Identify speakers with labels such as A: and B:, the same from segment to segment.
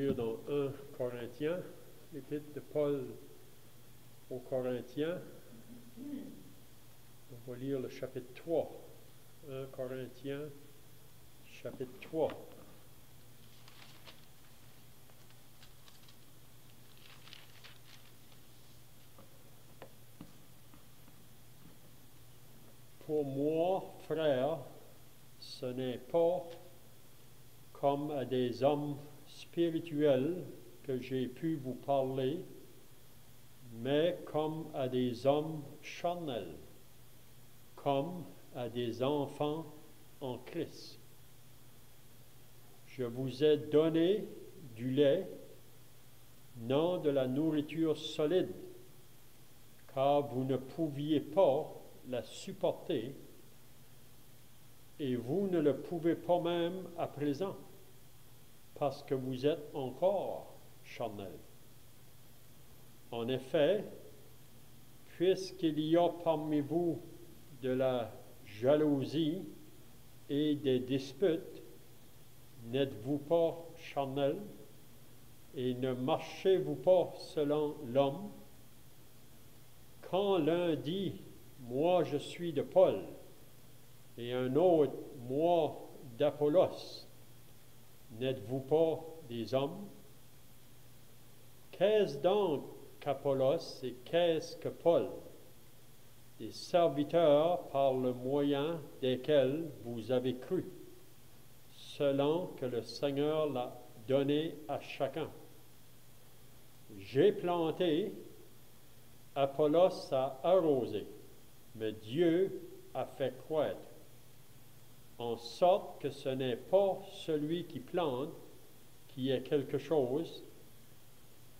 A: lire dans 1 Corinthiens, l'épître de Paul aux Corinthiens. On va lire le chapitre 3. 1 Corinthiens, chapitre 3. Pour moi, frères, ce n'est pas comme à des hommes spirituels que j'ai pu vous parler, mais comme à des hommes charnels, comme à des enfants en Christ. Je vous ai donné du lait, non de la nourriture solide, car vous ne pouviez pas la supporter, et vous ne le pouvez pas même à présent, parce que vous êtes encore charnels. En effet, puisqu'il y a parmi vous de la jalousie et des disputes, n'êtes-vous pas charnels et ne marchez-vous pas selon l'homme? Quand l'un dit « Moi je suis de Paul » et un autre « Moi d'Apollos », n'êtes-vous pas des hommes? Qu'est-ce donc qu'Apollos et qu'est-ce que Paul? Des serviteurs par le moyen desquels vous avez cru, selon que le Seigneur l'a donné à chacun. J'ai planté, Apollos a arrosé, mais Dieu a fait croître, en sorte que ce n'est pas celui qui plante qui est quelque chose,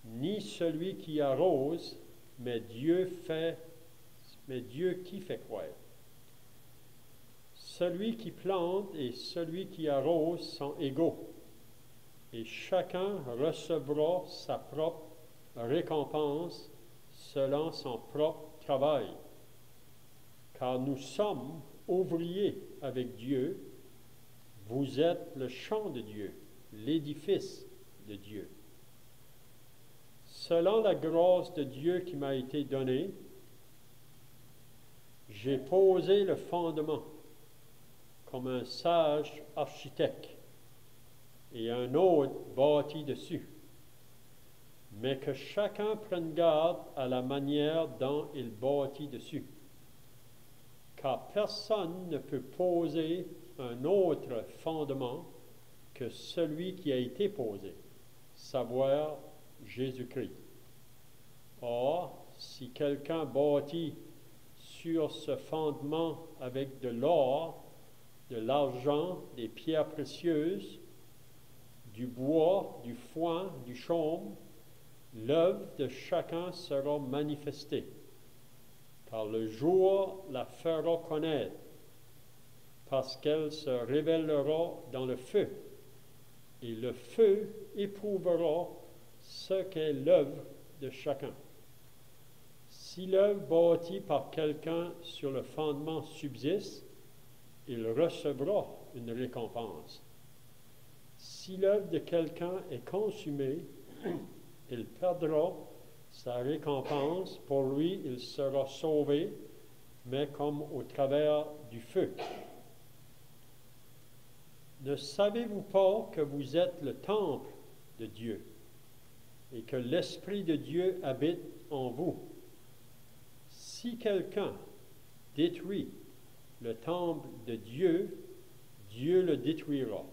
A: ni celui qui arrose, mais Dieu qui fait croître. Celui qui plante et celui qui arrose sont égaux, et chacun recevra sa propre récompense selon son propre travail. Car nous sommes ouvriers avec Dieu, vous êtes le champ de Dieu, l'édifice de Dieu. Selon la grâce de Dieu qui m'a été donnée, j'ai posé le fondement comme un sage architecte et un autre bâti dessus. Mais que chacun prenne garde à la manière dont il bâtit dessus. Car personne ne peut poser un autre fondement que celui qui a été posé, savoir Jésus-Christ. Or, si quelqu'un bâtit sur ce fondement avec de l'or, de l'argent, des pierres précieuses, du bois, du foin, du chaume, l'œuvre de chacun sera manifestée, car le jour la fera connaître, parce qu'elle se révélera dans le feu, et le feu éprouvera ce qu'est l'œuvre de chacun. Si l'œuvre bâtie par quelqu'un sur le fondement subsiste, il recevra une récompense. Si l'œuvre de quelqu'un est consumée, il perdra sa récompense. Pour lui, il sera sauvé, mais comme au travers du feu. Ne savez-vous pas que vous êtes le temple de Dieu et que l'Esprit de Dieu habite en vous? Si quelqu'un détruit le temple de Dieu, Dieu le détruira.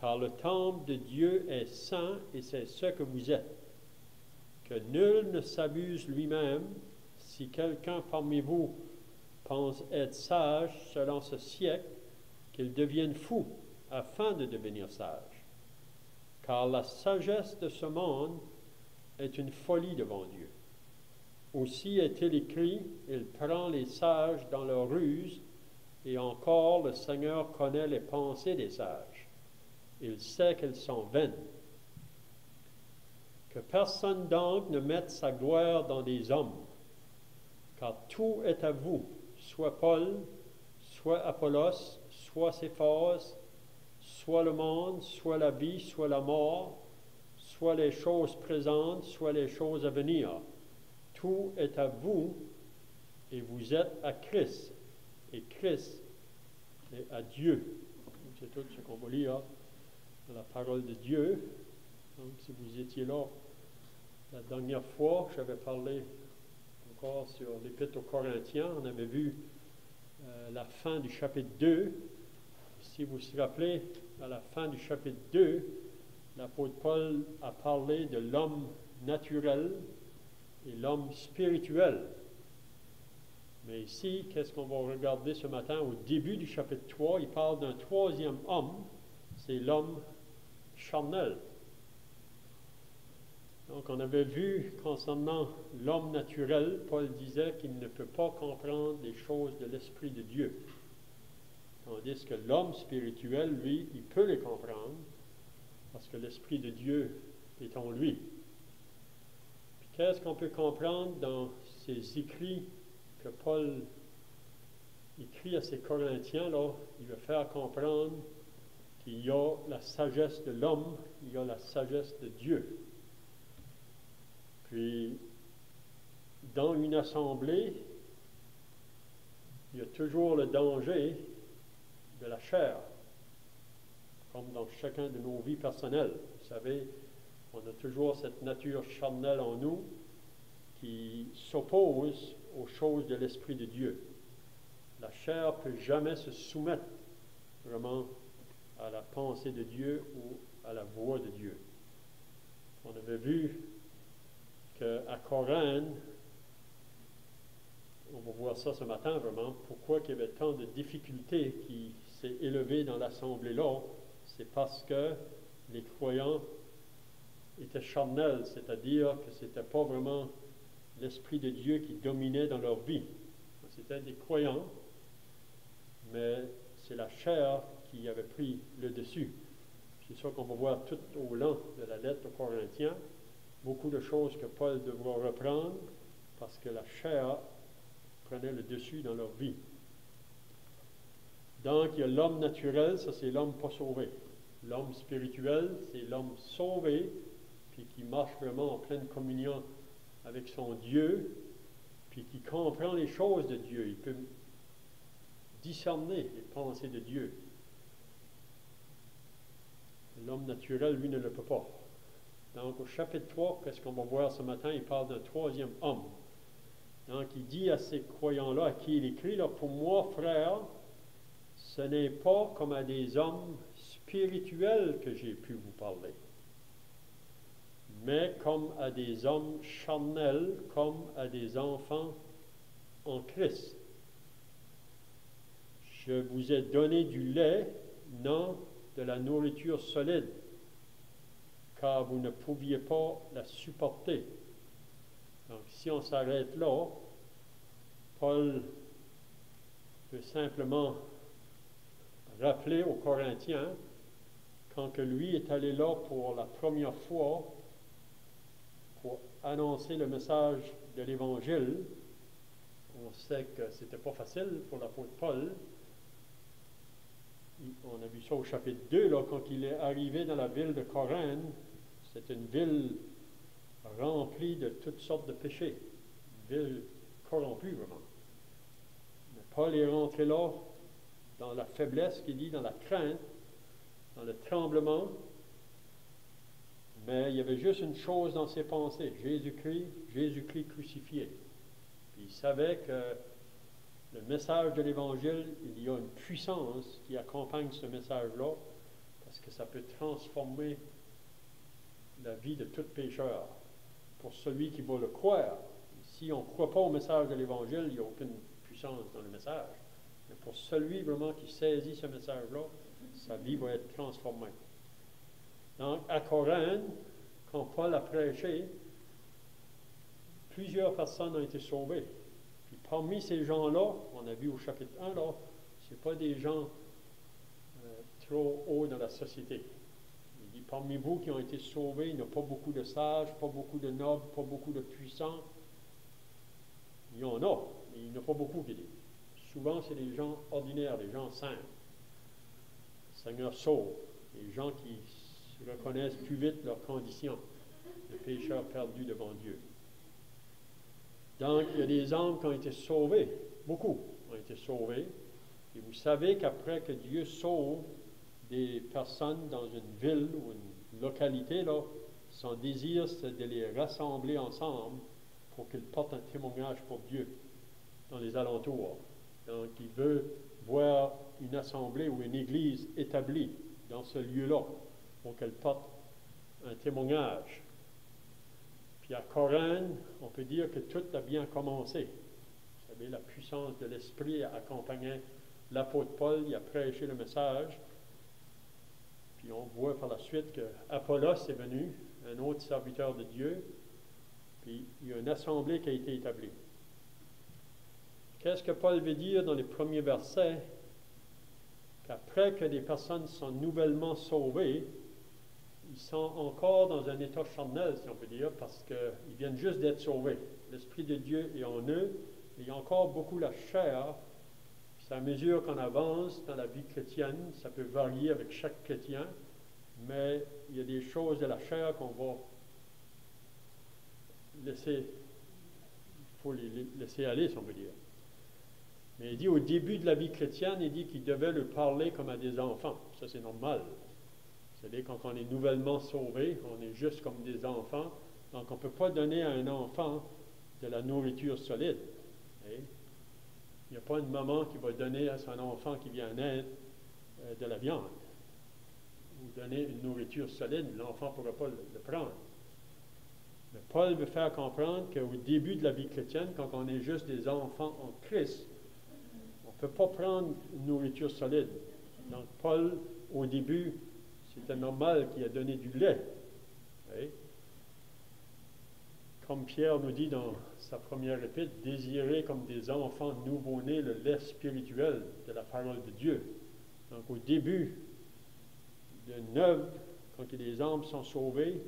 A: Car le temple de Dieu est saint et c'est ce que vous êtes. Que nul ne s'abuse lui-même. Si quelqu'un parmi vous pense être sage selon ce siècle, qu'il devienne fou afin de devenir sage. Car la sagesse de ce monde est une folie devant Dieu. Aussi est-il écrit, il prend les sages dans leur ruse, et encore le Seigneur connaît les pensées des sages. Il sait qu'elles sont vaines. Que personne donc ne mette sa gloire dans des hommes, car tout est à vous, soit Paul, soit Apollos, soit Céphas, soit le monde, soit la vie, soit la mort, soit les choses présentes, soit les choses à venir. Tout est à vous et vous êtes à Christ. Et Christ est à Dieu. C'est tout ce qu'on va lire dans la parole de Dieu. Donc, si vous étiez là la dernière fois, j'avais parlé encore sur l'Épître aux Corinthiens. On avait vu la fin du chapitre 2. Si vous vous rappelez, à la fin du chapitre 2, l'apôtre Paul a parlé de l'homme naturel et l'homme spirituel. Mais ici, qu'est-ce qu'on va regarder ce matin? Au début du chapitre 3, il parle d'un troisième homme, c'est l'homme charnel. Donc, on avait vu concernant l'homme naturel, Paul disait qu'il ne peut pas comprendre les choses de l'Esprit de Dieu. Tandis que l'homme spirituel, lui, il peut les comprendre parce que l'Esprit de Dieu est en lui. Puis qu'est-ce qu'on peut comprendre dans ces écrits que Paul écrit à ses Corinthiens, là? Il veut faire comprendre qu'il y a la sagesse de l'homme, il y a la sagesse de Dieu. Puis, dans une assemblée, il y a toujours le danger de la chair, comme dans chacun de nos vies personnelles. Vous savez, on a toujours cette nature charnelle en nous qui s'oppose aux choses de l'Esprit de Dieu. La chair ne peut jamais se soumettre vraiment à la pensée de Dieu ou à la voix de Dieu. On avait vu qu'à Corinthe, on va voir ça ce matin vraiment, pourquoi il y avait tant de difficultés qui s'est élevées dans l'assemblée là, c'est parce que les croyants étaient charnels, c'est-à-dire que ce n'était pas vraiment l'Esprit de Dieu qui dominait dans leur vie. C'était des croyants, mais c'est la chair qui avait pris le dessus. C'est ça qu'on va voir tout au long de la lettre aux Corinthiens. Beaucoup de choses que Paul devra reprendre parce que la chair prenait le dessus dans leur vie. Donc, il y a l'homme naturel, ça c'est l'homme pas sauvé. L'homme spirituel, c'est l'homme sauvé, puis qui marche vraiment en pleine communion avec son Dieu, puis qui comprend les choses de Dieu. Il peut discerner les pensées de Dieu. L'homme naturel, lui, ne le peut pas. Donc, au chapitre 3, qu'est-ce qu'on va voir ce matin? Il parle d'un troisième homme. Donc, il dit à ces croyants-là, à qui il écrit, là, pour moi, frère, ce n'est pas comme à des hommes spirituels que j'ai pu vous parler, mais comme à des hommes charnels, comme à des enfants en Christ. Je vous ai donné du lait, non de la nourriture solide, car vous ne pouviez pas la supporter. Donc, si on s'arrête là, Paul peut simplement rappeler aux Corinthiens, quand que lui est allé là pour la première fois pour annoncer le message de l'Évangile, on sait que ce n'était pas facile pour l'apôtre Paul. On a vu ça au chapitre 2, là, quand il est arrivé dans la ville de Corinthe. C'est une ville remplie de toutes sortes de péchés, une ville corrompue vraiment. Mais Paul est rentré là dans la faiblesse, qu'il dit, dans la crainte, dans le tremblement. Mais il y avait juste une chose dans ses pensées, Jésus-Christ crucifié. Puis il savait que le message de l'Évangile, il y a une puissance qui accompagne ce message-là, parce que ça peut transformer la vie de tout pécheur. Pour celui qui va le croire, si on ne croit pas au message de l'Évangile, il n'y a aucune puissance dans le message. Mais pour celui vraiment qui saisit ce message-là, sa vie va être transformée. Donc, à Corinthe, quand Paul a prêché, plusieurs personnes ont été sauvées. Puis parmi ces gens-là, on a vu au chapitre 1, là, ce n'est pas des gens trop hauts dans la société. Il dit, parmi vous qui ont été sauvés, il n'y a pas beaucoup de sages, pas beaucoup de nobles, pas beaucoup de puissants. Il y en a, mais il n'y en a pas beaucoup qui dit. Souvent, c'est des gens ordinaires, des gens simples. Le Seigneur sauve. Les gens qui qui reconnaissent plus vite leur condition de pécheurs perdus devant Dieu. Donc, il y a des âmes qui ont été sauvées, beaucoup ont été sauvées, et vous savez qu'après que Dieu sauve des personnes dans une ville ou une localité, là, son désir, c'est de les rassembler ensemble pour qu'ils portent un témoignage pour Dieu dans les alentours. Donc, il veut voir une assemblée ou une église établie dans ce lieu-là pour qu'elle porte un témoignage. Puis à Corinthe, on peut dire que tout a bien commencé. Vous savez, la puissance de l'Esprit accompagnait l'apôtre Paul, il a prêché le message. Puis on voit par la suite que Apollos est venu, un autre serviteur de Dieu, puis il y a une assemblée qui a été établie. Qu'est-ce que Paul veut dire dans les premiers versets? Qu'après que des personnes sont nouvellement sauvées, ils sont encore dans un état charnel, si on peut dire, parce qu'ils viennent juste d'être sauvés. L'Esprit de Dieu est en eux, et il y a encore beaucoup la chair. Puis à mesure qu'on avance dans la vie chrétienne, ça peut varier avec chaque chrétien, mais il y a des choses de la chair qu'on va laisser, il faut les laisser aller, si on peut dire. Mais il dit au début de la vie chrétienne, il dit qu'il devait leur parler comme à des enfants. Ça, c'est normal. C'est-à-dire, quand on est nouvellement sauvé, on est juste comme des enfants. Donc, on ne peut pas donner à un enfant de la nourriture solide. Il n'y a pas une maman qui va donner à son enfant qui vient naître de la viande. Ou donner une nourriture solide, l'enfant ne pourra pas le prendre. Mais Paul veut faire comprendre qu'au début de la vie chrétienne, quand on est juste des enfants en Christ, on ne peut pas prendre une nourriture solide. Donc, Paul, au début, c'était normal qu'il ait donné du lait. Oui. Comme Pierre nous dit dans sa première épître, désirez comme des enfants nouveau-nés le lait spirituel de la parole de Dieu. Donc, au début d'une œuvre, quand les âmes sont sauvées,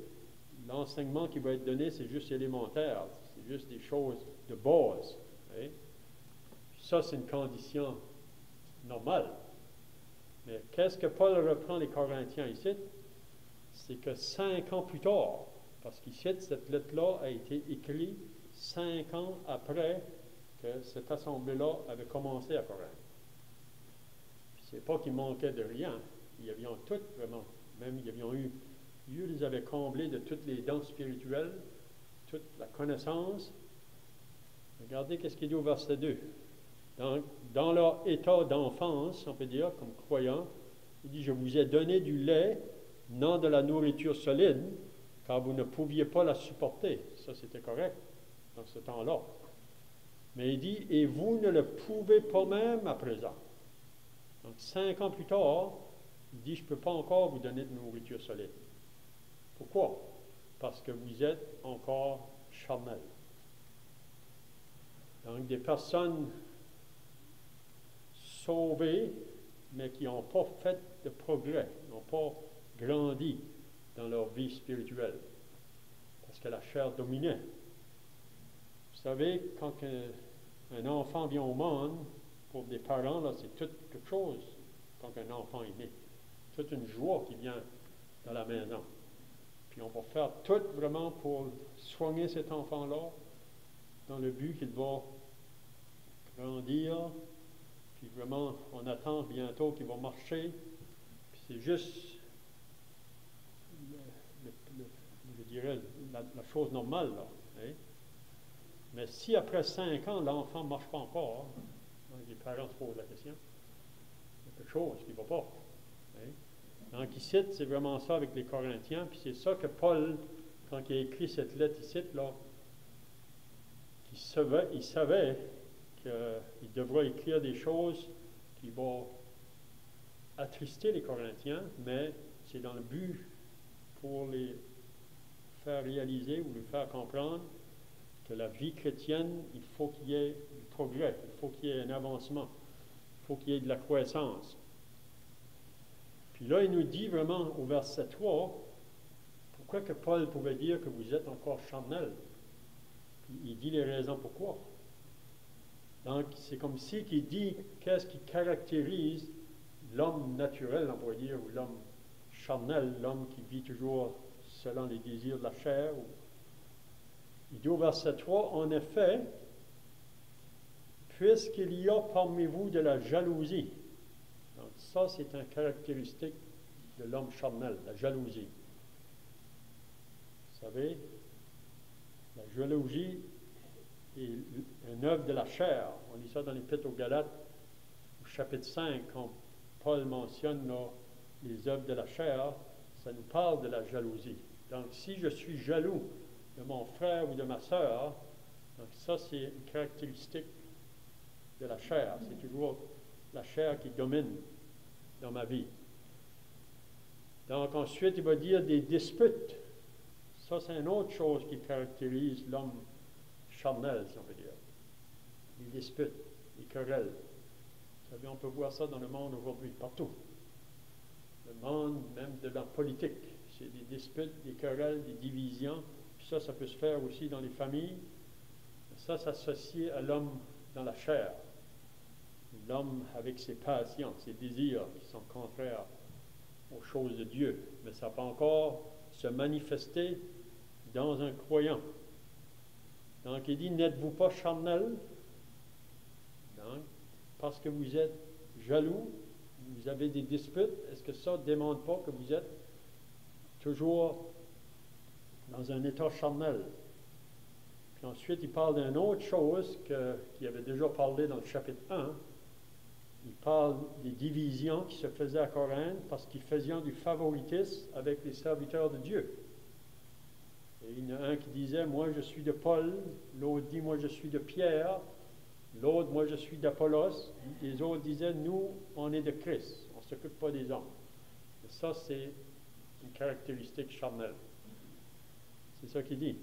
A: l'enseignement qui va être donné, c'est juste élémentaire. C'est juste des choses de base. Oui. Ça, c'est une condition normale. Mais qu'est-ce que Paul reprend les Corinthiens ici? C'est que 5 ans plus tard, parce qu'ici, cette lettre-là a été écrite 5 ans après que cette assemblée-là avait commencé à Corinthe. Ce n'est pas qu'il manquait de rien. Ils avaient tout, vraiment. Même, ils avaient eu, Dieu les avait comblés de toutes les dons spirituelles, toute la connaissance. Regardez qu'est-ce qu'il dit au verset 2. Donc, dans leur état d'enfance, on peut dire, comme croyants, il dit, je vous ai donné du lait, non de la nourriture solide, car vous ne pouviez pas la supporter. Ça, c'était correct dans ce temps-là. Mais il dit, et vous ne le pouvez pas même à présent. Donc, 5 ans plus tard, il dit, je ne peux pas encore vous donner de nourriture solide. Pourquoi? Parce que vous êtes encore charnel. Donc, des personnes sauvés, mais qui n'ont pas fait de progrès, n'ont pas grandi dans leur vie spirituelle, parce que la chair dominait. Vous savez, quand un enfant vient au monde, pour des parents, là, c'est tout quelque chose quand un enfant est né. Toute une joie qui vient dans la maison. Puis on va faire tout vraiment pour soigner cet enfant-là, dans le but qu'il va grandir. Puis vraiment, on attend bientôt qu'il va marcher. Puis c'est juste, je dirais, la chose normale, là. Hein? Mais si après 5 ans, l'enfant ne marche pas encore, hein, les parents se posent la question, il y a quelque chose qui ne va pas. Hein? Donc ici, c'est vraiment ça avec les Corinthiens. Puis c'est ça que Paul, quand il a écrit cette lettre ici, là, il savait qu'il devra écrire des choses qui vont attrister les Corinthiens, mais c'est dans le but pour les faire réaliser ou les faire comprendre que la vie chrétienne, il faut qu'il y ait du progrès, il faut qu'il y ait un avancement, il faut qu'il y ait de la croissance. Puis là, il nous dit vraiment au verset 3, pourquoi que Paul pouvait dire que vous êtes encore charnel? Puis il dit les raisons pourquoi. Donc, c'est comme si il dit qu'est-ce qui caractérise l'homme naturel, on pourrait dire, ou l'homme charnel, l'homme qui vit toujours selon les désirs de la chair. Il dit au verset 3, en effet, puisqu'il y a parmi vous de la jalousie. Donc ça, c'est une caractéristique de l'homme charnel, la jalousie. Vous savez, la jalousie est une œuvre de la chair. On lit ça dans l'Épître aux Galates, au chapitre 5, quand Paul mentionne là, les œuvres de la chair, ça nous parle de la jalousie. Donc, si je suis jaloux de mon frère ou de ma sœur, donc ça, c'est une caractéristique de la chair. C'est toujours la chair qui domine dans ma vie. Donc, ensuite, il va dire des disputes. Ça, c'est une autre chose qui caractérise l'homme charnel, si on veut dire. Les disputes, les querelles. Vous savez, on peut voir ça dans le monde aujourd'hui, partout. Le monde, même de la politique, c'est des disputes, des querelles, des divisions. Puis ça peut se faire aussi dans les familles. Ça s'associe à l'homme dans la chair. L'homme avec ses passions, ses désirs qui sont contraires aux choses de Dieu. Mais ça peut encore se manifester dans un croyant. Donc, il dit, n'êtes-vous pas charnel? Donc, parce que vous êtes jaloux, vous avez des disputes, est-ce que ça ne démontre pas que vous êtes toujours dans un état charnel? Puis ensuite, il parle d'une autre chose qu'il avait déjà parlé dans le chapitre 1. Il parle des divisions qui se faisaient à Corinthe parce qu'ils faisaient du favoritisme avec les serviteurs de Dieu. Et il y en a un qui disait, moi je suis de Paul, l'autre dit, moi je suis de Pierre, l'autre, moi je suis d'Apollos, les autres disaient, nous, on est de Christ, on ne s'occupe pas des hommes. Et ça, c'est une caractéristique charnelle. C'est ça qu'il dit.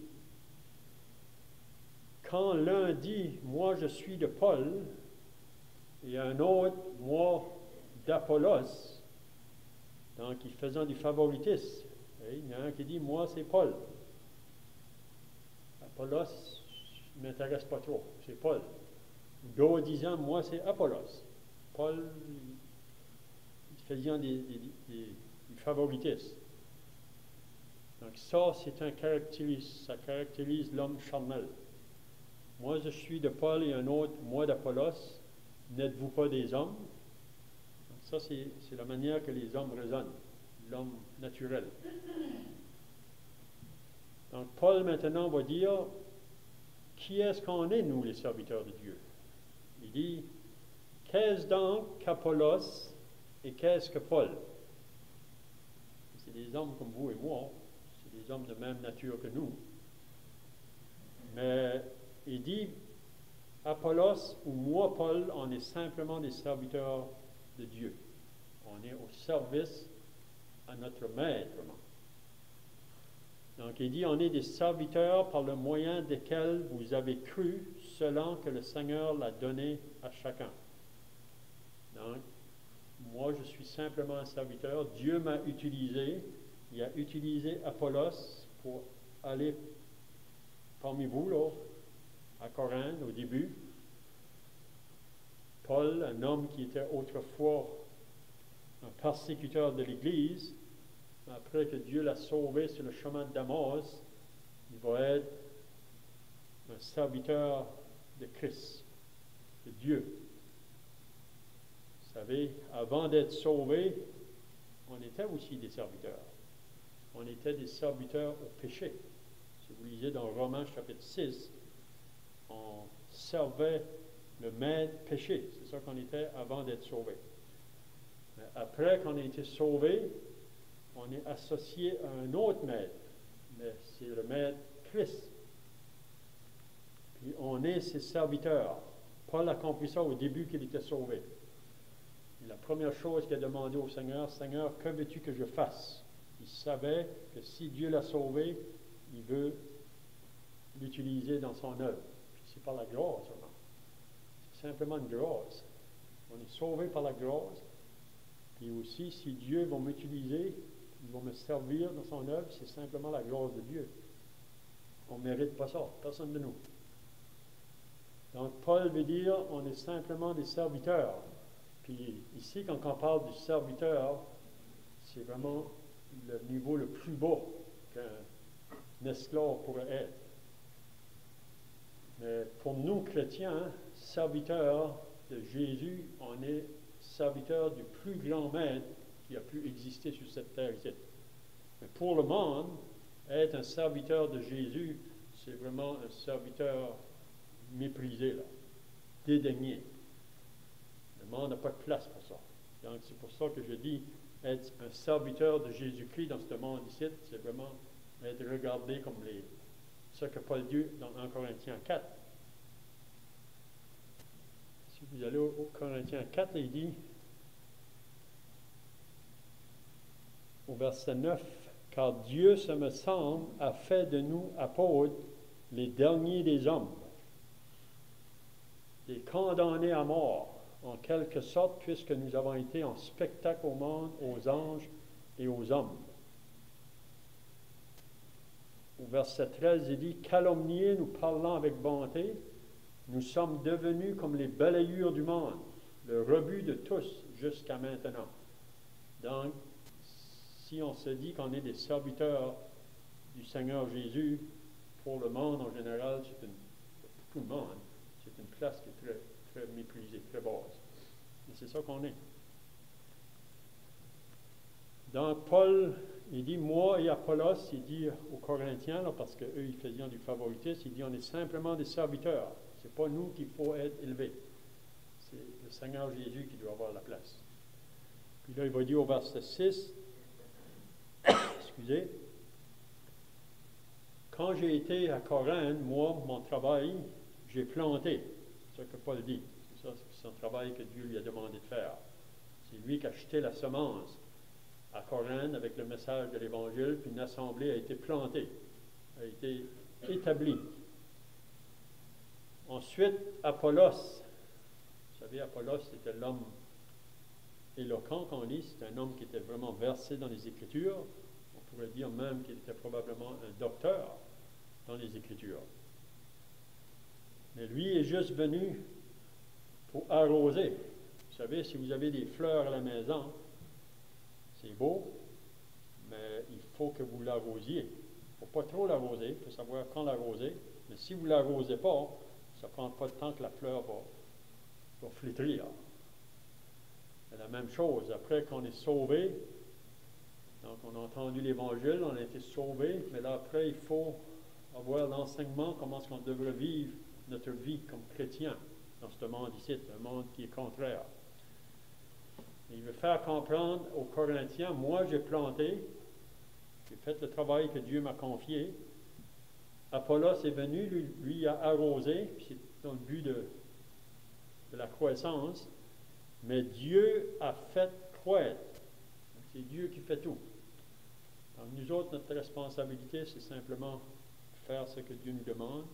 A: Quand l'un dit, moi je suis de Paul, et un autre, moi d'Apollos, donc ils faisaient du favoritisme. Et il y en a un qui dit, moi c'est Paul. Apollos ne m'intéresse pas trop, c'est Paul. D'autres disant, moi c'est Apollos. Paul, il faisait du favoritisme. Donc ça, ça caractérise l'homme charnel. Moi je suis de Paul et un autre, moi d'Apollos. N'êtes-vous pas des hommes? Donc ça, c'est la manière que les hommes raisonnent, l'homme naturel. Donc, Paul, maintenant, va dire, qui est-ce qu'on est, nous, les serviteurs de Dieu? Il dit, qu'est-ce donc qu'Apollos et qu'est-ce que Paul? C'est des hommes comme vous et moi, c'est des hommes de même nature que nous. Mais il dit, Apollos ou moi, Paul, on est simplement des serviteurs de Dieu. On est au service à notre maître. Donc, il dit, on est des serviteurs par le moyen desquels vous avez cru, selon que le Seigneur l'a donné à chacun. Donc, moi, je suis simplement un serviteur. Dieu m'a utilisé. Il a utilisé Apollos pour aller parmi vous, là, à Corinthe, au début. Paul, un homme qui était autrefois un persécuteur de l'Église, après que Dieu l'a sauvé sur le chemin de Damas, il va être un serviteur de Christ, de Dieu. Vous savez, avant d'être sauvé, on était aussi des serviteurs. On était des serviteurs au péché. Si vous lisez dans Romains chapitre 6, on servait le maître péché. C'est ça qu'on était avant d'être sauvé. Mais après qu'on a été sauvé, on est associé à un autre maître. Mais c'est le maître Christ. Puis on est ses serviteurs. Paul a compris ça au début qu'il était sauvé. Et la première chose qu'il a demandé au Seigneur, Seigneur, que veux-tu que je fasse? Il savait que si Dieu l'a sauvé, il veut l'utiliser dans son œuvre. Puis c'est par la grâce seulement. C'est simplement une grâce. On est sauvé par la grâce. Puis aussi, si Dieu va m'utiliser, il va me servir dans son œuvre, c'est simplement la grâce de Dieu. On ne mérite pas ça, personne de nous. Donc, Paul veut dire, on est simplement des serviteurs. Puis ici, quand on parle du serviteur, c'est vraiment le niveau le plus bas qu'un esclave pourrait être. Mais pour nous, chrétiens, serviteurs de Jésus, on est serviteurs du plus grand maître qui a pu exister sur cette terre ici. Mais pour le monde, être un serviteur de Jésus, c'est vraiment un serviteur méprisé, là, dédaigné. Le monde n'a pas de place pour ça. Donc c'est pour ça que je dis, être un serviteur de Jésus-Christ dans ce monde ici, c'est vraiment être regardé comme ce que Paul dit dans 1 Corinthiens 4. Si vous allez au Corinthiens 4, il dit, au verset 9, « Car Dieu, ce me semble, a fait de nous apôtres les derniers des hommes, des condamnés à mort, en quelque sorte, puisque nous avons été en spectacle au monde, aux anges et aux hommes. » Au verset 13, il dit, « Calomniés, nous parlons avec bonté, nous sommes devenus comme les balayures du monde, le rebut de tous jusqu'à maintenant. » Donc, si on se dit qu'on est des serviteurs du Seigneur Jésus, pour le monde en général, tout le monde, c'est une place qui est très, très méprisée, très basse. Et c'est ça qu'on est. Donc, Paul, il dit, moi et Apollos, il dit aux Corinthiens, là, parce qu'eux, ils faisaient du favoritisme, il dit, on est simplement des serviteurs. Ce n'est pas nous qu'il faut être élevés. C'est le Seigneur Jésus qui doit avoir la place. Puis là, il va dire au verset 6, excusez, quand j'ai été à Corinthe, moi, mon travail, j'ai planté. C'est ce que Paul dit. C'est ça, c'est son travail que Dieu lui a demandé de faire. C'est lui qui a jeté la semence à Corinthe avec le message de l'Évangile, puis une assemblée a été plantée, a été établie. Ensuite, Apollos. Vous savez, Apollos, c'était l'homme éloquent qu'on lit. C'est un homme qui était vraiment versé dans les Écritures. On pourrait dire même qu'il était probablement un docteur dans les Écritures. Mais lui est juste venu pour arroser. Vous savez, si vous avez des fleurs à la maison, c'est beau, mais il faut que vous l'arrosiez. Il ne faut pas trop l'arroser, il faut savoir quand l'arroser. Mais si vous ne l'arrosez pas, ça ne prend pas de temps que la fleur va flétrir. C'est la même chose. Après qu'on est sauvé, donc on a entendu l'Évangile, on a été sauvé, mais là après, il faut avoir l'enseignement, comment est-ce qu'on devrait vivre notre vie comme chrétien dans ce monde ici, un monde qui est contraire. Et il veut faire comprendre aux Corinthiens, moi j'ai planté, j'ai fait le travail que Dieu m'a confié. Apollos est venu, lui a arrosé, puis c'est dans le but de la croissance, mais Dieu a fait croître. C'est Dieu qui fait tout. Donc nous autres, notre responsabilité, c'est simplement faire ce que Dieu nous demande,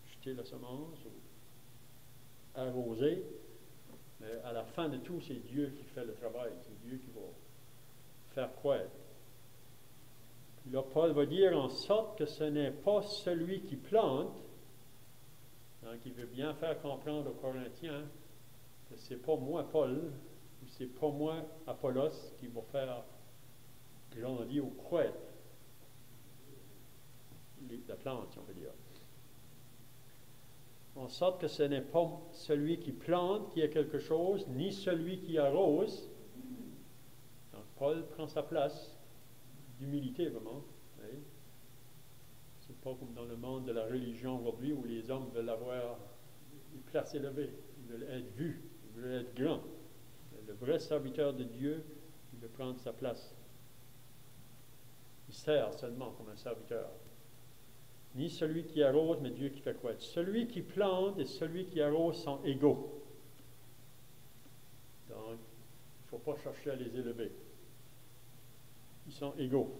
A: jeter la semence, ou arroser. Mais à la fin de tout, c'est Dieu qui fait le travail. C'est Dieu qui va faire croître. Puis là, Paul va dire en sorte que ce n'est pas celui qui plante, donc il veut bien faire comprendre aux Corinthiens que ce n'est pas moi, Paul, ou c'est pas moi, Apollos, qui va faire grandir ou croître la plante, si on peut dire. En sorte que ce n'est pas celui qui plante qui a quelque chose, ni celui qui arrose. Donc, Paul prend sa place d'humilité, vraiment. Oui. C'est pas comme dans le monde de la religion aujourd'hui où les hommes veulent avoir une place élevée, ils veulent être vus, ils veulent être grands. Le vrai serviteur de Dieu, il veut prendre sa place. Il sert seulement comme un serviteur. Ni celui qui arrose, mais Dieu qui fait croître. Celui qui plante et celui qui arrose sont égaux. Donc, il ne faut pas chercher à les élever. Ils sont égaux.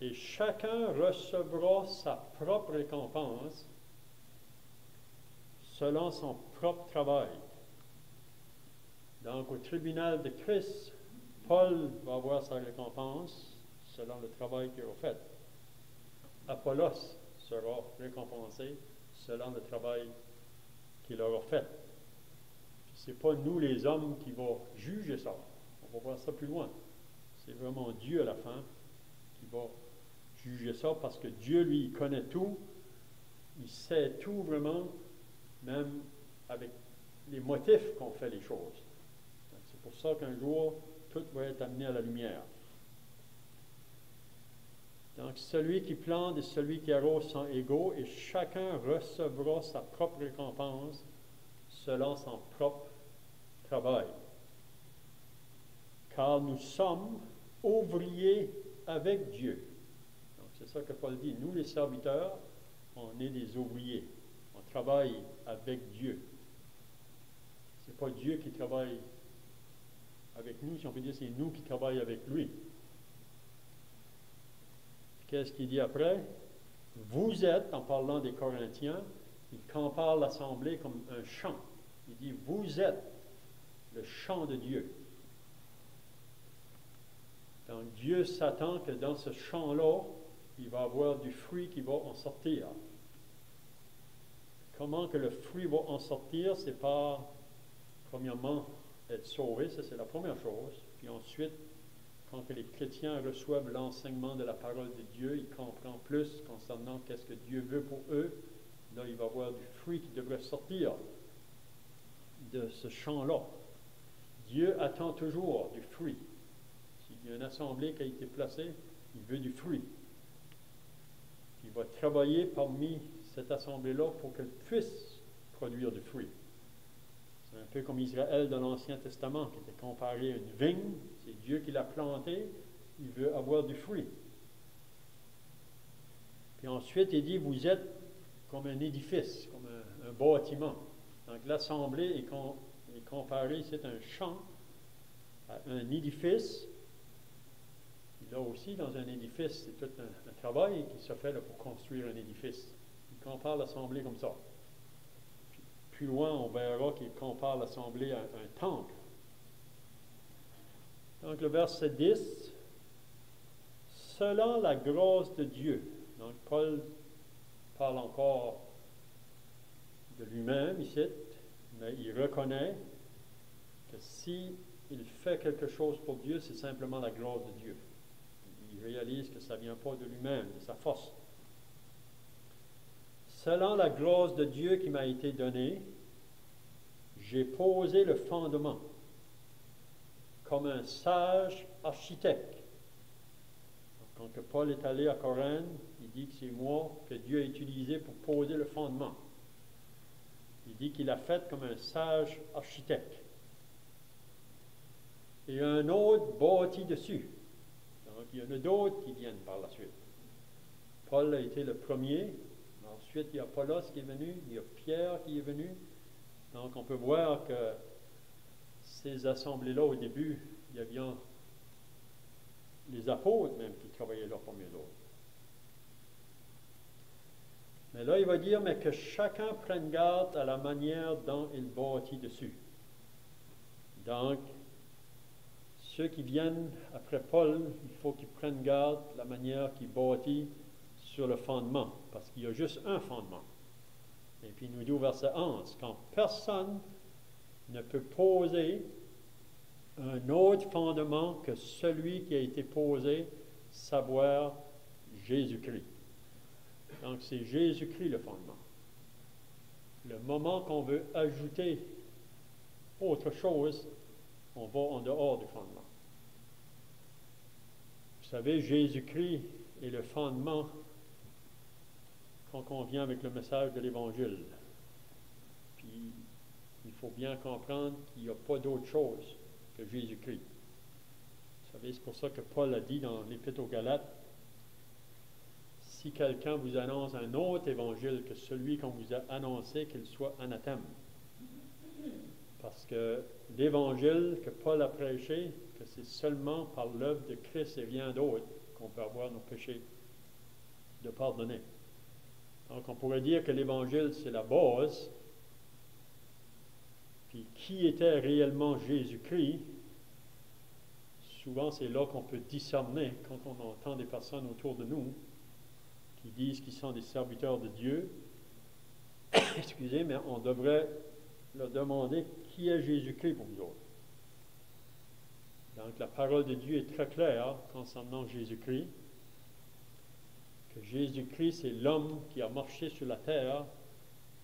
A: Et chacun recevra sa propre récompense selon son propre travail. Donc, au tribunal de Christ, Paul va avoir sa récompense selon le travail qu'il a fait. Apollos sera récompensé selon le travail qu'il aura fait. Ce n'est pas nous les hommes qui vont juger ça. On va voir ça plus loin. c'est vraiment Dieu à la fin qui va juger ça, parce que Dieu, lui, il connaît tout, il sait tout vraiment, même avec les motifs qu'on fait les choses. C'est pour ça qu'un jour, tout va être amené à la lumière. Donc, celui qui plante et celui qui arrose sont égaux, et chacun recevra sa propre récompense selon son propre travail. Car nous sommes ouvriers avec Dieu. Donc, c'est ça que Paul dit. Nous, les serviteurs, on est des ouvriers. On travaille avec Dieu. Ce n'est pas Dieu qui travaille avec nous, si on peut dire, c'est nous qui travaillons avec lui. Qu'est-ce qu'il dit après? Vous êtes, en parlant des Corinthiens, il compare l'assemblée comme un champ. Il dit, vous êtes le champ de Dieu. Donc Dieu s'attend que dans ce champ-là, il va y avoir du fruit qui va en sortir. Comment que le fruit va en sortir? C'est par, premièrement, être sauvé, ça c'est la première chose. Puis ensuite, quand que les chrétiens reçoivent l'enseignement de la parole de Dieu, ils comprennent plus concernant qu'est-ce que Dieu veut pour eux. Là, il va y avoir du fruit qui devrait sortir de ce champ-là. Dieu attend toujours du fruit. S'il y a une assemblée qui a été placée, il veut du fruit. Il va travailler parmi cette assemblée-là pour qu'elle puisse produire du fruit. C'est un peu comme Israël dans l'Ancien Testament, qui était comparé à une vigne. C'est Dieu qui l'a plantée. Il veut avoir du fruit. Puis ensuite, il dit, vous êtes comme un édifice, comme un bâtiment. Donc l'assemblée est comparée, c'est un champ, à un édifice. Et là aussi, dans un édifice, c'est tout un travail qui se fait là, pour construire un édifice. Il compare l'assemblée comme ça. Plus loin, on verra qu'il compare l'assemblée à un temple. Donc, le verset 10, selon la grâce de Dieu. Donc, Paul parle encore de lui-même ici, mais il reconnaît que s'il fait quelque chose pour Dieu, c'est simplement la grâce de Dieu. Il réalise que ça ne vient pas de lui-même, de sa force. Selon la grâce de Dieu qui m'a été donnée, j'ai posé le fondement comme un sage architecte. Donc, quand Paul est allé à Corinthe, il dit que c'est moi que Dieu a utilisé pour poser le fondement. Il dit qu'il a fait comme un sage architecte. Et un autre bâti dessus. Donc, il y en a d'autres qui viennent par la suite. Paul a été le premier. Ensuite, il y a Apollos qui est venu. Il y a Pierre qui est venu. Donc, on peut voir que ces assemblées-là, au début, il y avait les apôtres même qui travaillaient là parmi eux autres. Mais là, il va dire, mais que chacun prenne garde à la manière dont il bâtit dessus. Donc, ceux qui viennent après Paul, il faut qu'ils prennent garde de la manière qu'ils bâtit sur le fondement, parce qu'il y a juste un fondement. Et puis, il nous dit au verset 11, quand personne ne peut poser un autre fondement que celui qui a été posé, savoir Jésus-Christ. Donc, c'est Jésus-Christ le fondement. Le moment qu'on veut ajouter autre chose, on va en dehors du fondement. Vous savez, Jésus-Christ est le fondement quand on vient avec le message de l'Évangile. Puis, il faut bien comprendre qu'il n'y a pas d'autre chose que Jésus-Christ. Vous savez, c'est pour ça que Paul a dit dans l'Épître aux Galates, si quelqu'un vous annonce un autre évangile que celui qu'on vous a annoncé, qu'il soit anathème. Parce que l'évangile que Paul a prêché, que c'est seulement par l'œuvre de Christ et rien d'autre qu'on peut avoir nos péchés de pardonner. Donc on pourrait dire que l'évangile c'est la base. Puis qui était réellement Jésus-Christ? Souvent c'est là qu'on peut discerner quand on entend des personnes autour de nous qui disent qu'ils sont des serviteurs de Dieu. Excusez, mais on devrait leur demander qui est Jésus-Christ pour nous autres. Donc la parole de Dieu est très claire concernant Jésus-Christ, que Jésus-Christ, c'est l'homme qui a marché sur la terre,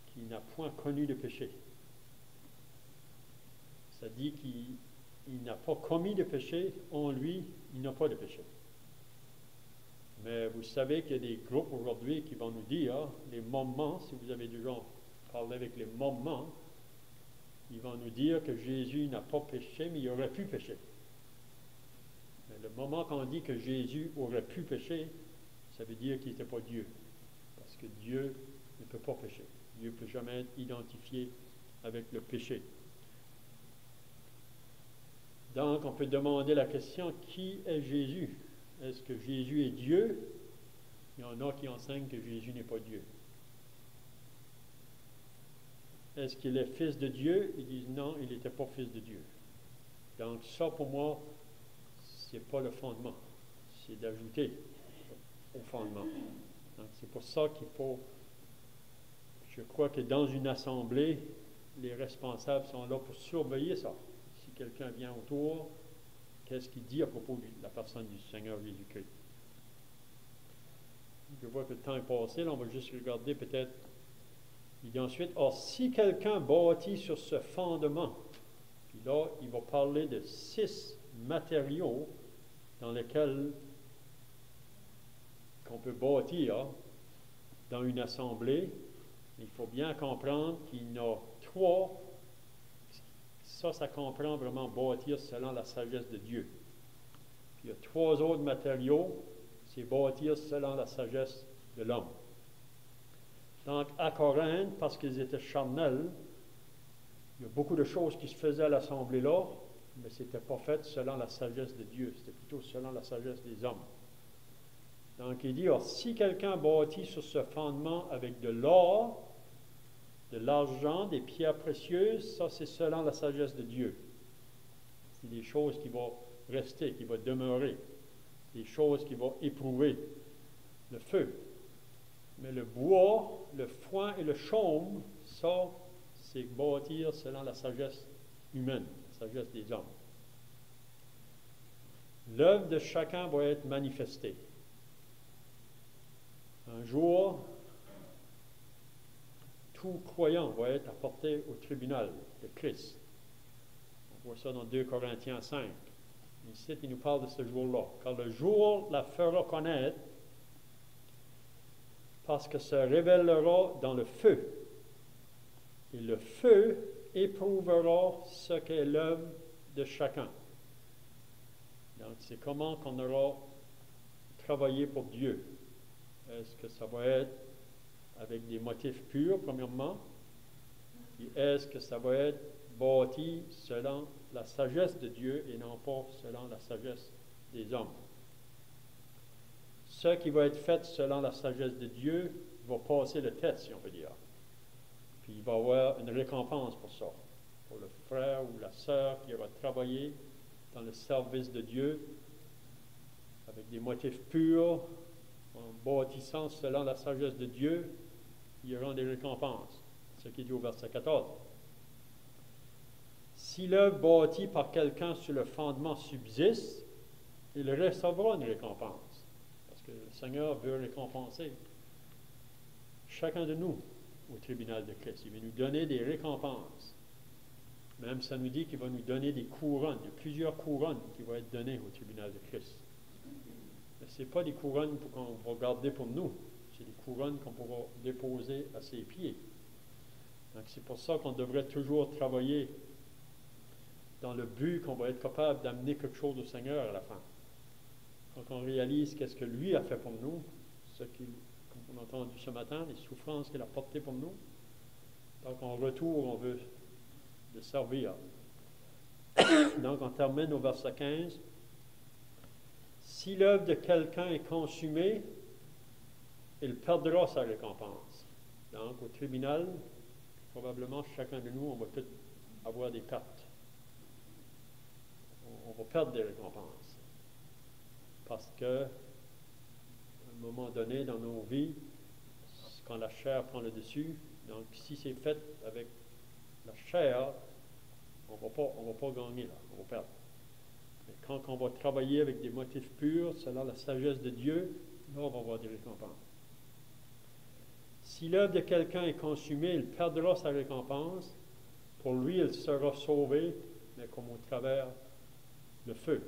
A: qui n'a point connu de péché. Ça dit qu'il n'a pas commis de péché, en lui, il n'a pas de péché. Mais vous savez qu'il y a des groupes aujourd'hui qui vont nous dire, les moments, si vous avez déjà parlé avec les moments, ils vont nous dire que Jésus n'a pas péché, mais il aurait pu pécher. Mais le moment qu'on dit que Jésus aurait pu pécher, ça veut dire qu'il n'était pas Dieu. Parce que Dieu ne peut pas pécher. Dieu ne peut jamais être identifié avec le péché. Donc, on peut demander la question, qui est Jésus? Est-ce que Jésus est Dieu? Il y en a qui enseignent que Jésus n'est pas Dieu. Est-ce qu'il est fils de Dieu? Ils disent non, il n'était pas fils de Dieu. Donc, ça, pour moi, ce n'est pas le fondement. C'est d'ajouter au fondement. Donc, c'est pour ça qu'il faut... Je crois que dans une assemblée, les responsables sont là pour surveiller ça. Si quelqu'un vient autour, qu'est-ce qu'il dit à propos de la personne du Seigneur Jésus-Christ? Je vois que le temps est passé, là, on va juste regarder peut-être. Il dit ensuite, « Or, si quelqu'un bâtit sur ce fondement, » puis là, il va parler de 6 matériaux dans lesquels qu'on peut bâtir dans une assemblée. Il faut bien comprendre qu'il y en a 3. Ça comprend vraiment bâtir selon la sagesse de Dieu. Puis il y a 3 autres matériaux, c'est bâtir selon la sagesse de l'homme. Donc, à Corinthe, parce qu'ils étaient charnels, il y a beaucoup de choses qui se faisaient à l'assemblée là, mais ce n'était pas fait selon la sagesse de Dieu, c'était plutôt selon la sagesse des hommes. Donc, il dit, si quelqu'un bâtit sur ce fondement avec de l'or, de l'argent, des pierres précieuses, ça c'est selon la sagesse de Dieu. C'est des choses qui vont rester, qui vont demeurer, des choses qui vont éprouver le feu. Mais le bois, le foin et le chaume, ça, c'est bâtir selon la sagesse humaine, la sagesse des hommes. L'œuvre de chacun va être manifestée. Un jour, tout croyant va être apporté au tribunal de Christ. On voit ça dans 2 Corinthiens 5. Ici, il nous parle de ce jour-là. Car le jour la fera connaître, parce que se révélera dans le feu. Et le feu éprouvera ce qu'est l'œuvre de chacun. Donc, c'est comment qu'on aura travaillé pour Dieu. Est-ce que ça va être avec des motifs purs, premièrement? Et est-ce que ça va être bâti selon la sagesse de Dieu et non pas selon la sagesse des hommes? Ce qui va être fait selon la sagesse de Dieu va passer le test, si on peut dire. Puis il va y avoir une récompense pour ça. Pour le frère ou la sœur qui aura travaillé dans le service de Dieu avec des motifs purs, en bâtissant selon la sagesse de Dieu, il y aura des récompenses. Ce qui est dit au verset 14. Si l'œuvre bâtie par quelqu'un sur le fondement subsiste, il recevra une récompense. Parce que le Seigneur veut récompenser chacun de nous au tribunal de Christ. Il veut nous donner des récompenses. Même ça nous dit qu'il va nous donner des couronnes. Il y a plusieurs couronnes qui vont être données au tribunal de Christ. Mais ce n'est pas des couronnes qu'on va garder pour nous. C'est des couronnes qu'on pourra déposer à ses pieds. Donc c'est pour ça qu'on devrait toujours travailler dans le but qu'on va être capable d'amener quelque chose au Seigneur à la fin. Quand on réalise qu'est-ce que lui a fait pour nous, ce qu'on a entendu ce matin, les souffrances qu'il a portées pour nous. Donc en retour, on veut le servir. Donc on termine au verset 15. Si l'œuvre de quelqu'un est consumée, il perdra sa récompense. Donc au tribunal, probablement chacun de nous, on va tous avoir des pertes. On va perdre des récompenses. Parce que, à un moment donné dans nos vies, quand la chair prend le dessus, donc si c'est fait avec la chair, on va pas gagner là, on va perdre. Mais Mais quand on va travailler avec des motifs purs, selon la sagesse de Dieu, là, on va avoir des récompenses. Si l'œuvre de quelqu'un est consumée, il perdra sa récompense. Pour lui, il sera sauvé, mais comme au travers le feu.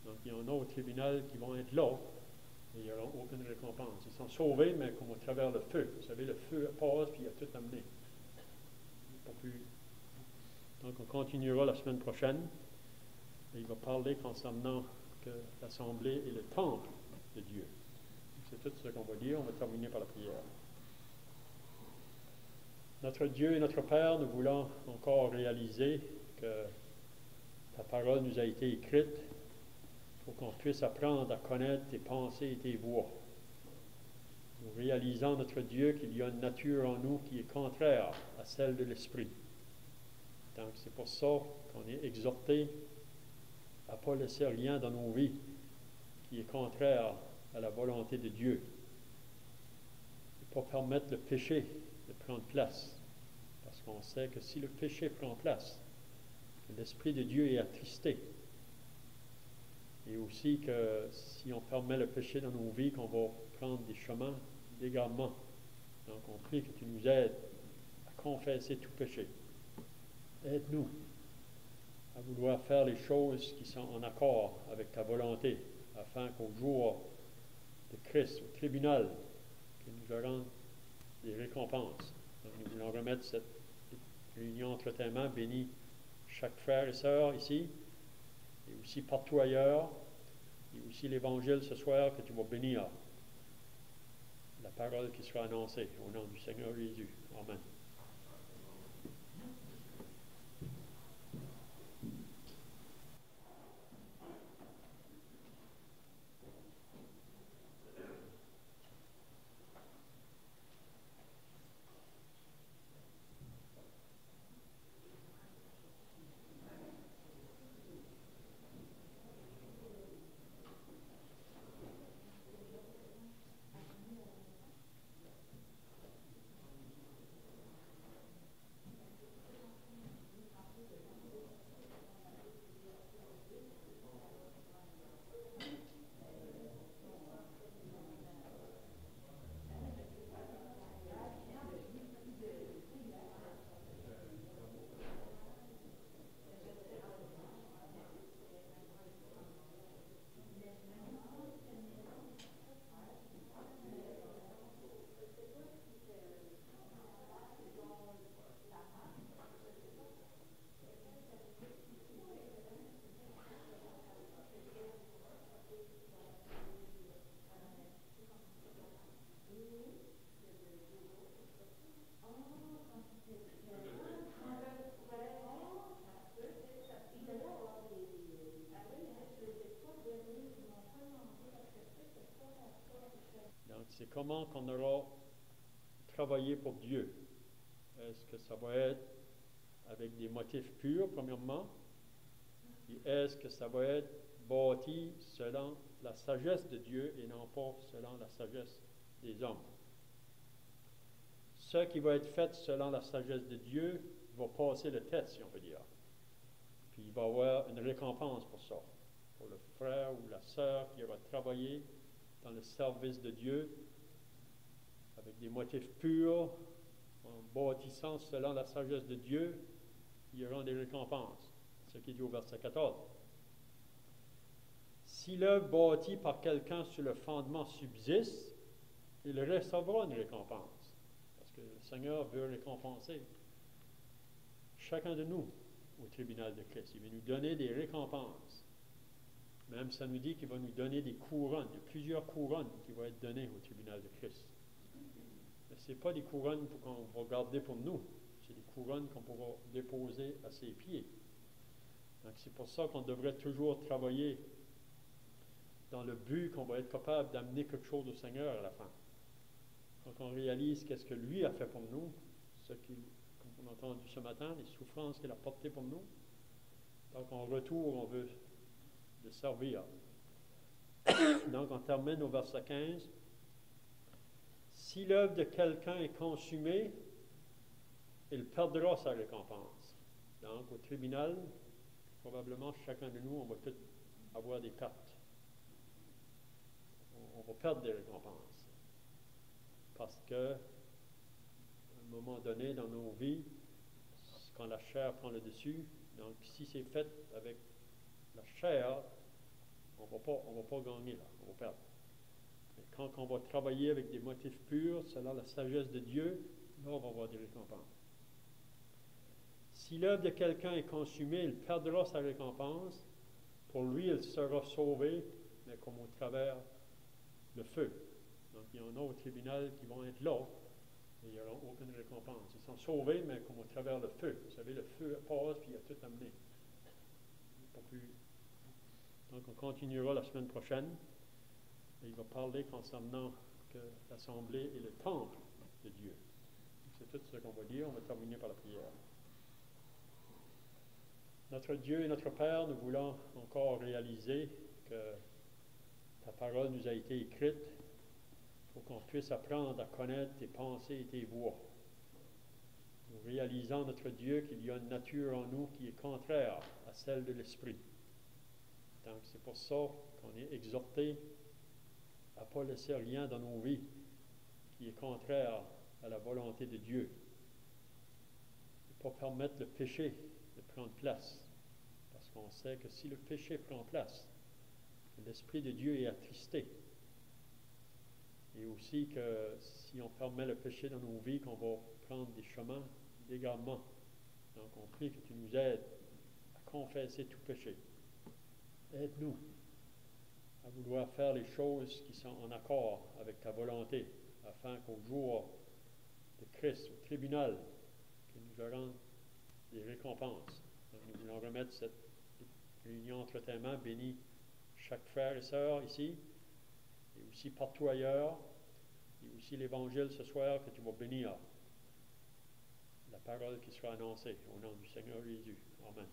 A: Donc, il y en a au tribunal qui vont être là, et il n'y aura aucune récompense. Ils sont sauvés, mais comme au travers le feu. Vous savez, le feu passe, puis il a tout amené. Pas plus. Donc, on continuera la semaine prochaine. Et il va parler concernant que l'Assemblée est le temple de Dieu. C'est tout ce qu'on va dire. On va terminer par la prière. Notre Dieu et notre Père, nous voulons encore réaliser que ta parole nous a été écrite pour qu'on puisse apprendre à connaître tes pensées et tes voies. Nous réalisons, notre Dieu, qu'il y a une nature en nous qui est contraire à celle de l'Esprit. Donc c'est pour ça qu'on est exhorté à ne pas laisser rien dans nos vies qui est contraire à la volonté de Dieu. Et pas permettre le péché de prendre place. Parce qu'on sait que si le péché prend place, l'Esprit de Dieu est attristé. Et aussi que si on permet le péché dans nos vies, qu'on va prendre des chemins d'égarement. Donc on prie que tu nous aides à confesser tout péché. Aide-nous à vouloir faire les choses qui sont en accord avec ta volonté, afin qu'au jour de Christ, au tribunal, que nous aurons des récompenses. Donc nous voulons remettre cette réunion entre tes mains, bénis chaque frère et sœur ici, et aussi partout ailleurs, et aussi l'Évangile ce soir que tu vas bénir. La parole qui sera annoncée au nom du Seigneur Jésus. Amen. C'est comment qu'on aura travaillé pour Dieu. Est-ce que ça va être avec des motifs purs, premièrement? Et est-ce que ça va être bâti selon la sagesse de Dieu et non pas selon la sagesse des hommes? Ce qui va être fait selon la sagesse de Dieu va passer le test, si on peut dire. Puis il va y avoir une récompense pour ça. Pour le frère ou la sœur qui aura travaillé dans le service de Dieu, avec des motifs purs, en bâtissant selon la sagesse de Dieu, il y aura des récompenses. Ce qui est dit au verset 14. Si l'œuvre bâtie par quelqu'un sur le fondement subsiste, il recevra une récompense. Parce que le Seigneur veut récompenser chacun de nous au tribunal de Christ. Il veut nous donner des récompenses. Même ça nous dit qu'il va nous donner des couronnes. Il y a plusieurs couronnes qui vont être données au tribunal de Christ. Mais ce n'est pas des couronnes qu'on va garder pour nous. C'est des couronnes qu'on pourra déposer à ses pieds. Donc c'est pour ça qu'on devrait toujours travailler dans le but qu'on va être capable d'amener quelque chose au Seigneur à la fin. Quand on réalise qu'est-ce que lui a fait pour nous, ce qu'il, comme on a entendu ce matin, les souffrances qu'il a portées pour nous. Donc en retour, on veut le servir. Donc on termine au verset 15. Si l'œuvre de quelqu'un est consumée, il perdra sa récompense. Donc au tribunal, probablement chacun de nous, on va tout avoir des pertes. On va perdre des récompenses. Parce que, à un moment donné dans nos vies, quand la chair prend le dessus, donc si c'est fait avec la chair, on va pas gagner là, on va perdre. Mais quand on va travailler avec des motifs purs, selon la sagesse de Dieu, là on va avoir des récompenses. Si l'œuvre de quelqu'un est consumée, il perdra sa récompense. Pour lui, il sera sauvé, mais comme au travers le feu. Donc il y en a au tribunal qui vont être là, et il n'y aura aucune récompense. Ils sont sauvés, mais comme au travers le feu. Vous savez, le feu passe, puis il a tout amené. Pas plus. Donc on continuera la semaine prochaine. Et il va parler concernant que l'Assemblée est le temple de Dieu. C'est tout ce qu'on va dire. On va terminer par la prière. Notre Dieu et notre Père, nous voulons encore réaliser que ta parole nous a été écrite pour qu'on puisse apprendre à connaître tes pensées et tes voies. Nous réalisons, notre Dieu, qu'il y a une nature en nous qui est contraire à celle de l'Esprit. Donc c'est pour ça qu'on est exhorté à ne pas laisser rien dans nos vies qui est contraire à la volonté de Dieu. Ne pas permettre le péché de prendre place. Parce qu'on sait que si le péché prend place, l'Esprit de Dieu est attristé. Et aussi que si on permet le péché dans nos vies, qu'on va prendre des chemins d'égarement. Donc on prie que tu nous aides à confesser tout péché. Aide-nous à vouloir faire les choses qui sont en accord avec ta volonté, afin qu'au jour de Christ, au tribunal, que nous aurons des récompenses. Donc nous voulons remettre cette réunion entre tes mains, bénis chaque frère et sœur ici, et aussi partout ailleurs, et aussi l'Évangile ce soir que tu vas bénir. La parole qui sera annoncée au nom du Seigneur Jésus. Amen.